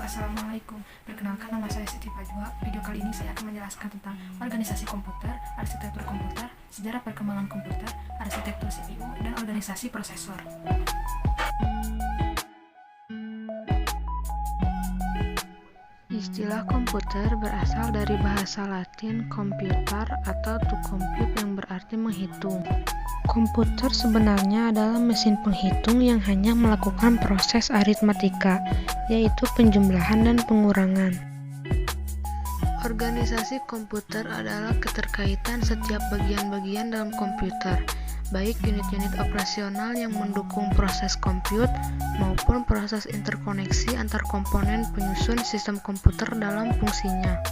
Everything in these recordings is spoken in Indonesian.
Assalamualaikum. Perkenalkan, nama saya Siti Fajwa. Video kali ini saya akan menjelaskan tentang organisasi komputer, arsitektur komputer, sejarah perkembangan komputer, arsitektur CPU, dan organisasi prosesor. Istilah komputer berasal dari bahasa Latin computar atau to compute yang berarti menghitung. Komputer sebenarnya adalah mesin penghitung yang hanya melakukan proses aritmatika, yaitu penjumlahan dan pengurangan. Organisasi komputer adalah keterkaitan setiap bagian-bagian dalam komputer, baik unit-unit operasional yang mendukung proses compute maupun proses interkoneksi antar komponen penyusun sistem komputer dalam fungsinya.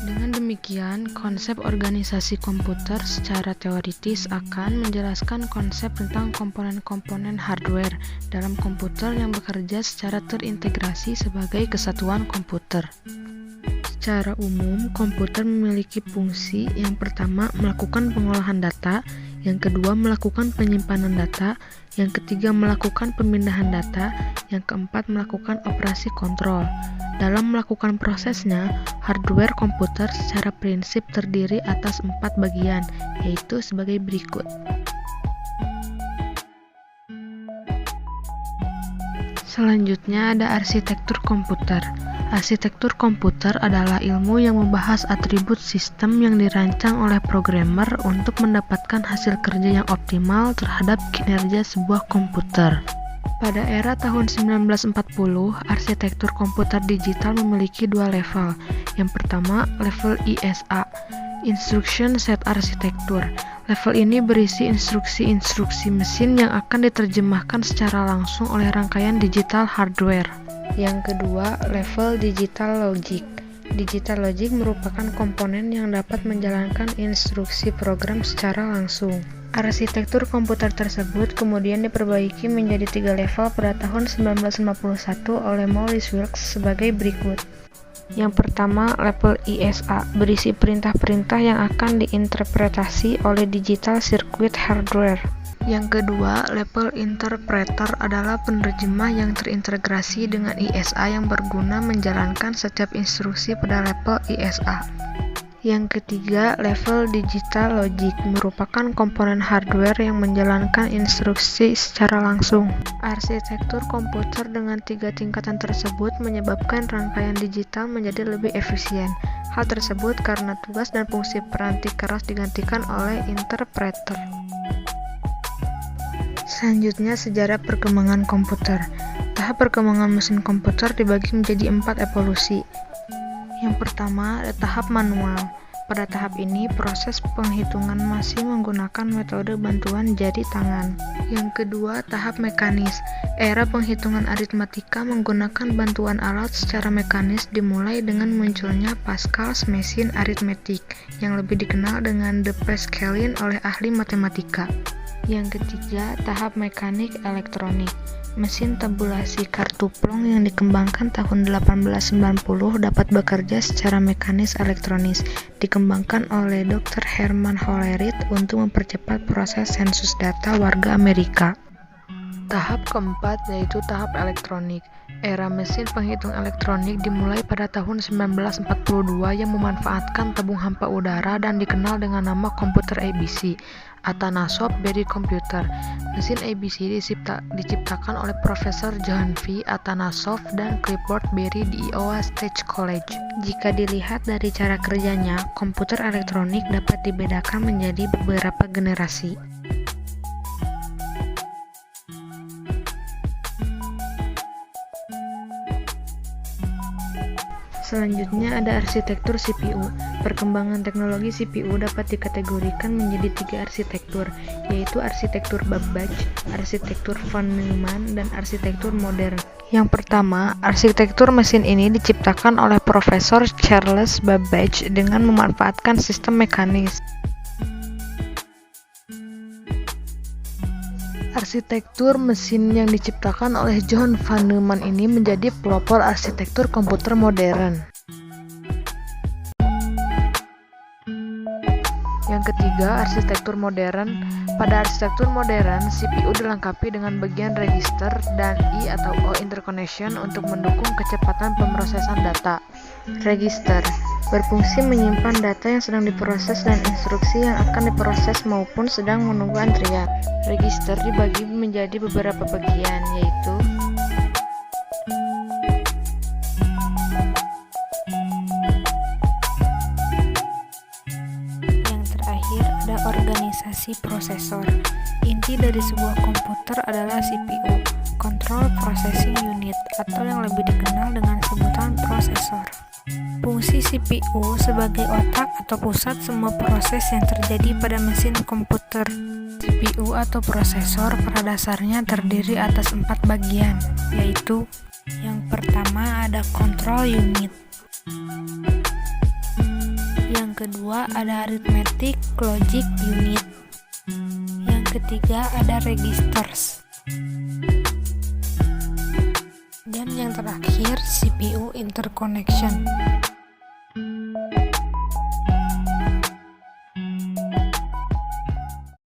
Dengan demikian, konsep organisasi komputer secara teoritis akan menjelaskan konsep tentang komponen-komponen hardware dalam komputer yang bekerja secara terintegrasi sebagai kesatuan komputer. Secara umum, komputer memiliki fungsi yang pertama melakukan pengolahan data, yang kedua melakukan penyimpanan data, yang ketiga melakukan pemindahan data, yang keempat melakukan operasi kontrol. Dalam melakukan prosesnya, hardware komputer secara prinsip terdiri atas 4 bagian, yaitu sebagai berikut. Selanjutnya ada arsitektur komputer. Arsitektur komputer adalah ilmu yang membahas atribut sistem yang dirancang oleh programmer untuk mendapatkan hasil kerja yang optimal terhadap kinerja sebuah komputer. Pada era tahun 1940, arsitektur komputer digital memiliki 2 level. Yang pertama, level ISA, Instruction Set Architecture. Level ini berisi instruksi-instruksi mesin yang akan diterjemahkan secara langsung oleh rangkaian digital hardware. Yang kedua, level Digital Logic. Digital Logic merupakan komponen yang dapat menjalankan instruksi program secara langsung. Arsitektur komputer tersebut kemudian diperbaiki menjadi 3 level pada tahun 1951 oleh Maurice Wilks sebagai berikut. Yang pertama, level ISA, berisi perintah-perintah yang akan diinterpretasi oleh digital circuit hardware. Yang kedua, level interpreter adalah penerjemah yang terintegrasi dengan ISA yang berguna menjalankan setiap instruksi pada level ISA. Yang ketiga, level digital logic merupakan komponen hardware yang menjalankan instruksi secara langsung. Arsitektur komputer dengan 3 tingkatan tersebut menyebabkan rangkaian digital menjadi lebih efisien. Hal tersebut karena tugas dan fungsi peranti keras digantikan oleh interpreter. Selanjutnya, sejarah perkembangan komputer. Tahap perkembangan mesin komputer dibagi menjadi 4 evolusi. Yang pertama, ada tahap manual. Pada tahap ini, proses penghitungan masih menggunakan metode bantuan jari tangan. Yang kedua, tahap mekanis. Era penghitungan aritmatika menggunakan bantuan alat secara mekanis dimulai dengan munculnya Pascal's Machine Arithmetic, yang lebih dikenal dengan The Pascaline oleh ahli matematika. Yang ketiga, tahap mekanik elektronik. Mesin tabulasi kartu plong yang dikembangkan tahun 1890 dapat bekerja secara mekanis elektronis, dikembangkan oleh Dr. Herman Hollerith untuk mempercepat proses sensus data warga Amerika. Tahap keempat yaitu tahap elektronik. Era mesin penghitung elektronik dimulai pada tahun 1942 yang memanfaatkan tabung hampa udara dan dikenal dengan nama komputer ABC, Atanasoff Berry Computer. Mesin ABC diciptakan oleh Profesor John V. Atanasoff dan Clifford Berry di Iowa State College. Jika dilihat dari cara kerjanya, komputer elektronik dapat dibedakan menjadi beberapa generasi. Selanjutnya ada arsitektur CPU. Perkembangan teknologi CPU dapat dikategorikan menjadi 3 arsitektur, yaitu arsitektur Babbage, arsitektur von Neumann, dan arsitektur modern. Yang pertama, arsitektur mesin ini diciptakan oleh Profesor Charles Babbage dengan memanfaatkan sistem mekanis. Arsitektur mesin yang diciptakan oleh John von Neumann ini menjadi pelopor arsitektur komputer modern. Yang Yang ketiga, arsitektur modern. Pada arsitektur modern, CPU dilengkapi dengan bagian register dan I atau O interconnection untuk mendukung kecepatan pemrosesan data. Register berfungsi menyimpan data yang sedang diproses dan instruksi yang akan diproses maupun sedang menunggu antrian. Register dibagi menjadi beberapa bagian, yaitu organisasi prosesor. Inti dari sebuah komputer adalah CPU, Control Processing Unit, atau yang lebih dikenal dengan sebutan prosesor. Fungsi CPU sebagai otak atau pusat semua proses yang terjadi pada mesin komputer. CPU atau prosesor pada dasarnya terdiri atas 4 bagian, yaitu yang pertama ada Control Unit. Yang kedua ada Arithmetic Logic Unit. Yang ketiga ada Registers. Dan yang terakhir CPU Interconnection.